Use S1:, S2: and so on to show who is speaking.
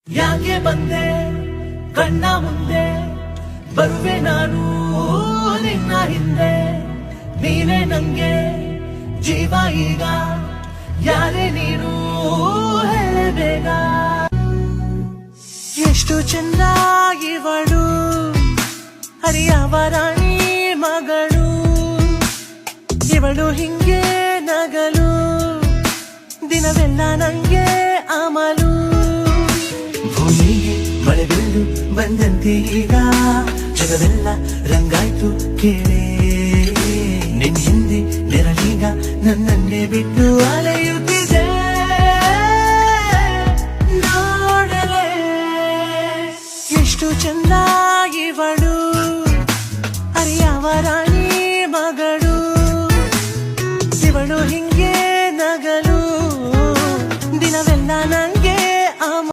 S1: ಯಾಕೆ ಬಂದೆ ಕಣ್ಣ ಮುಂದೆ ಬರುವೆ ನಾನು ನಿನ್ನ ಹಿಂದೆ ನೀನೇ ನಂಗೆ ಜೀವ ಈಗ ಯಾರೇ ನೀನು ಹೇಳೆ ಬೇಗ ಎಷ್ಟು ಚಂದ ಇವಳು ಹರಿಯವ ರಾಣಿ ಮಗಳು ಇವಳು ಹಿಂಗೆ ನಗಲು ದಿನವೆಲ್ಲ ನಂಗೆ ಅಮಲು ಭೂಮಿಗೆ ಮಳೆ ಬೀಳು ಬಂದಂತೆ ಈಗ ಜಗವೆಲ್ಲ ರಂಗಾಯ್ತು ಕೇಳೇ ನಿನ್ ಹಿಂದೆ ನೆರಳೀಗ ನನ್ನನ್ನೇ ಬಿಟ್ಟು ಅಲೆಯುತ್ತಿದೆ ನೋಡಲೇ ಎಷ್ಟು ಚಂದ ಇವಳು ಹರಿಯವ ರಾಣಿ